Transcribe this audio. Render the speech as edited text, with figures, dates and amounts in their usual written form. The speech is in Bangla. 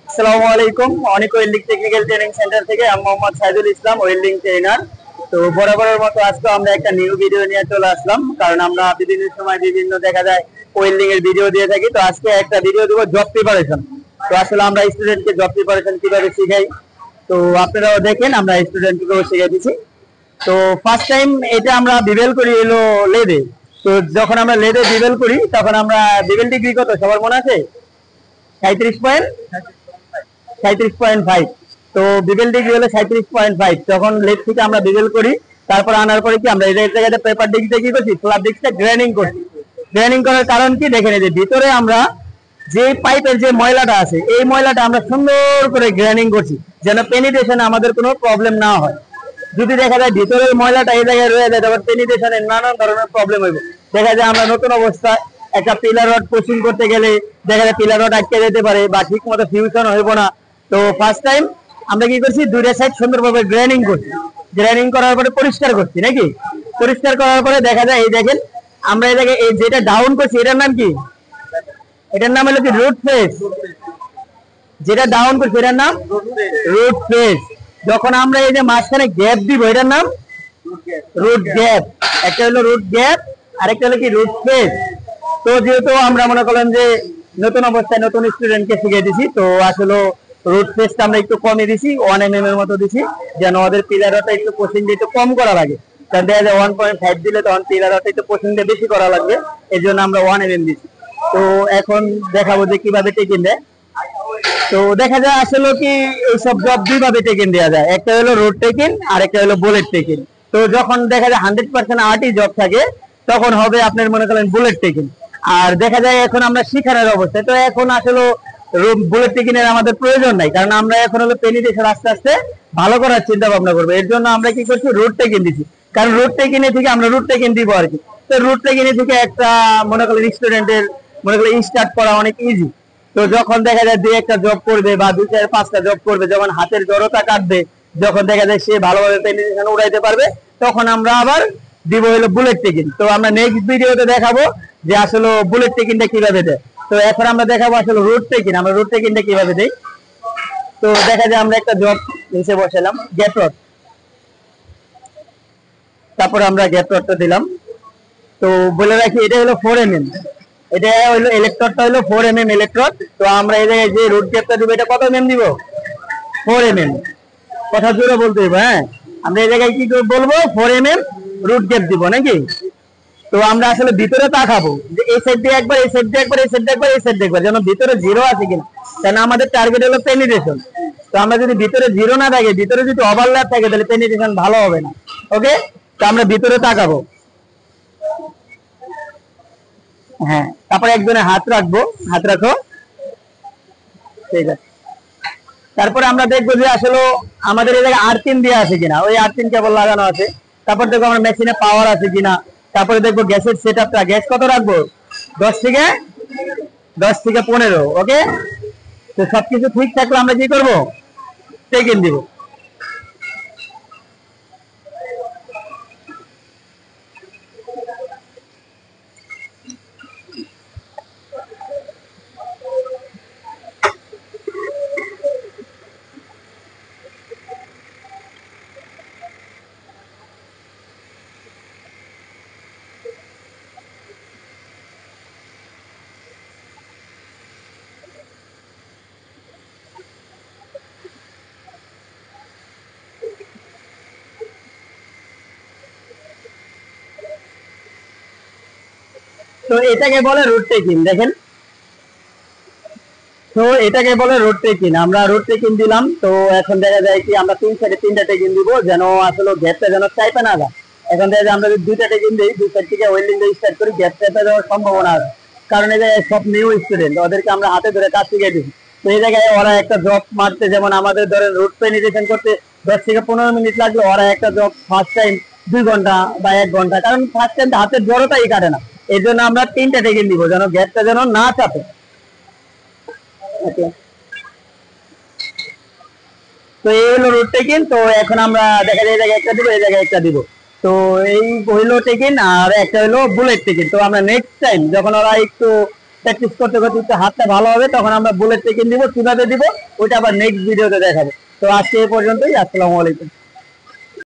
আসসালামু আলাইকুম। অনেক ওয়েল্ডিং টেকনিক্যাল ট্রেনিং সেন্টার থেকে আমি মোহাম্মদ সাইদুল ইসলাম, ওয়েল্ডিং ট্রেনার। তো বরাবরের মতো আজকে আমরা একটা নিউ ভিডিও নিয়ে চলে আসলাম, কারণ আমরা বিভিন্ন সময় বিভিন্ন দেখা যায় ওয়েল্ডিং এর ভিডিও দিয়ে থাকি। তো আজকে একটা ভিডিও দেবো জব প্রিপারেশন। তো আসলে আমরা স্টুডেন্টকে জব প্রিপারেশন কিভাবে শিখাই, তো আপনারাও দেখেন আমরা স্টুডেন্টকেও শিখিয়ে দিচ্ছি। তো ফার্স্ট টাইম এটা আমরা বিবেল করি এলো লেদে। তো যখন আমরা লেদে বিবেল করি তখন আমরা বিবেল ডিগ্রি কত সবার মনে আছে? 37.5। তো বিবেল ডিগ্রি হলো 37.5। যখন লেদ থেকে আমরা বিবেল করি, তারপর আনার পরে কি আমরা এই জায়গাটা পেপার ডিস্কটা কি করছি, ফ্ল্যাট ডিস্কটা গ্রেনিং করছি। গ্রেনিং করার কারণ কি দেখেন, এই যে ভিতরে আমরা যে পাইপের যে ময়লাটা আছে এই ময়লাটা আমরা সুন্দর করে গ্রেনিং করছি, যেন পেনিট্রেশনে আমাদের কোনো প্রবলেম না হয়। যদি দেখা যায় ভিতরের ময়লাটা এই জায়গায় রয়ে যায়, তারপর পেনিট্রেশনে নানান ধরনের প্রবলেম হইব। দেখা যায় আমরা নতুন অবস্থায় একটা পিলার রড পুশিং করতে গেলে দেখা যায় পিলার রড আটকে যেতে পারে বা ঠিক মতো ফিউশন হইব না। তো ফার্স্ট টাইম আমরা কি করছি, দুইটা সাইড সুন্দরভাবে গ্রেনিং করছি। গ্রেনিং করার পরে পরিষ্কার করছি নাকি। পরিষ্কার করার পরে দেখা যায় এই দেখেন আমরা এই জায়গায় এই যেটা ডাউন করছি এটার নাম কি? এটার নাম হলো কি রুট ফেস। যেটা ডাউন করছি এটার নাম রুট ফেস। যখন আমরা এই যে মাঝখানে গ্যাপ দিব এটার নাম রুট গ্যাপ। একটা হলো রুট গ্যাপ আর একটা হলো কি রুট ফেস। তো যেহেতু আমরা মনে করলাম যে নতুন অবস্থায় নতুন স্টুডেন্টকে শিখিয়ে দিছি, তো আসলে রুট ফেসটা আমরা একটু কমে দিছি, 1 mm এর মতো দিছি, যেন ওদের পিলারটা একটু পোশিং দিয়ে একটু কম করা লাগে। কারণ দেখা যায় 1.5 দিলে তখন পিলারটা একটু পোশিং দিয়ে বেশি করা লাগবে, এই জন্য আমরা 1 mm দিছি। তো এখন দেখাবো যে কিভাবে টেকিং দেয়। তো দেখা যায় আসলে কি এইসব জব দুইভাবে টেকিং দেওয়া যায়, একটা হলো রোড টেকিং আর একটা হলো বুলেট টেকিং। তো যখন দেখা যায় 100% আর্টি জব থাকে তখন হবে আপনার মনে করেন বুলেট টেকিং। আর দেখা যায় এখন আমরা শিখানোর অবস্থায়, তো এখন আসলে বুলেট টেকিং এর আমাদের প্রয়োজন নাই, কারণ আমরা এখন হলো পেনিট্রেশন আস্তে আস্তে ভালো করার চিন্তা ভাবনা করবো। এর জন্য আমরা কি করছি, রোড টেকিং দিচ্ছি। কারণ রোড টেকিং এ থেকে আমরা রুট টেকিং দিব আর কি। তো রুট টেকিং এ থেকে একটা মনে করেন স্টুডেন্টের মনে করেন স্টার্ট করা অনেক ইজি। তো যখন দেখা যায় 2-1টা জব করবে বা 2-4-5টা জব করবে, যখন হাতের জড়তা কাটবে, যখন দেখা যায় সে ভালোভাবে পেনিট্রেশন উড়াইতে পারবে, তখন আমরা আবার দিব হলো বুলেট টেকিং। তো আমরা নেক্সট ভিডিওতে দেখাবো যে আসলে বুলেট টেকিংটা কিভাবে দেয়। তো এখন আমরা দেখাবো আসলে রুট টেকিং, আমরা রুট টেকিংটা কিভাবে দেই। তো দেখা যায় আমরা একটা জব নিচে বসালাম গ্যাপ রড, তারপর আমরা গ্যাপ রডটা দিলাম। তো বলে রাখি এটা হলো 4 mm, এটা হলো ইলেকট্রডটা হলো 4 mm ইলেকট্রড। তো আমরা এই জায়গায় যে রুট গ্যাপটা দিব এটা কত mm দিব? 4 mm। কথা জোরে বলতে হবে, হ্যাঁ। আমরা এই জায়গায় কি বলবো, 4 mm রুট গ্যাপ দিব নাকি। তো আমরা আসলে ভিতরে তাকাবো যে এই সাইড দিয়ে একবার, এই সাইড দিয়ে একবার, এই সাইড দিয়ে একবার, এই সাইড দিয়ে একবার, যেন ভিতরে জিরো আছে কিনা। কারণ আমাদের টার্গেট হলো পেনিট্রেশন। তো আমরা যদি ভিতরে জিরো না থাকে, ভিতরে যদি ওভারল্যাপ থাকে, তাহলে পেনিট্রেশন ভালো হবে না। ওকে, তো আমরা ভিতরে তাকাবো, হ্যাঁ। তারপরে একজনে হাত রাখবো, হাত রাখো, ঠিক আছে। তারপরে আমরা দেখবো যে আসলে আমাদের এই জায়গায় আর্থিন দেওয়া আছে কিনা, ওই আর্থিন কেবল লাগানো আছে। তারপর দেখবো আমরা মেশিনে পাওয়ার আছে কিনা। তারপরে দেখবো গ্যাসের সেট আপটা, গ্যাস কত রাখবো, 10 থেকে 15। ওকে, তো সবকিছু ঠিক থাকলে আমরা কি করবো, টেকিং দিব। তো এটাকে বলে রুট টেকিং, দেখেন। তো এটাকে বলে রোড টেকিং। আমরা রোড টেকিং দিলাম। তো এখন দেখা যায় কি আমরা 3 সাইডে 3টা টেকিং দিব, যেন আসলে গ্যাপটা যেন চাইপে না যায়। এখন দেখা যায় আমরা যদি 2টা টেকিং দিই, 2 সাইড থেকে ওয়েল্ডিং দিয়ে স্টার্ট করি, গ্যাপ চাইপে যাওয়ার সম্ভাবনা আছে। কারণ এই জায়গায় সব নিউ স্টুডেন্ট, ওদেরকে আমরা হাতে ধরে কাজ শিখিয়ে দিচ্ছি। তো এই জায়গায় ওরা একটা জব মারতে, যেমন আমাদের ধরেন রুট পেনিট্রেশন করতে 10 থেকে 15 মিনিট লাগলো, ওরা একটা জব ফার্স্ট টাইম 2 ঘন্টা বা 1 ঘন্টা, কারণ ফার্স্ট টাইম হাতের জড়তাই কাটে না। এই জন্য আমরা 3টা টেকিং দিব, যেন গ্যাপটা যেন না চাপে। তো এই হলো রুট টেকিং। তো এখন আমরা দেখা যায় এই জায়গায় একটা দিব, এই জায়গায় একটা দিব। তো এই হইলো টেকিং আর একটা হলো বুলেট টেকিং। তো আমরা নেক্সট টাইম যখন ওরা একটু প্র্যাকটিস করতে করতে একটু হাতটা ভালো হবে, তখন আমরা বুলেট টেকিং দিব। কিভাবে দিব ওইটা আবার নেক্সট ভিডিওতে দেখাবো। তো আজকে এই পর্যন্তই, আসসালামু আলাইকুম।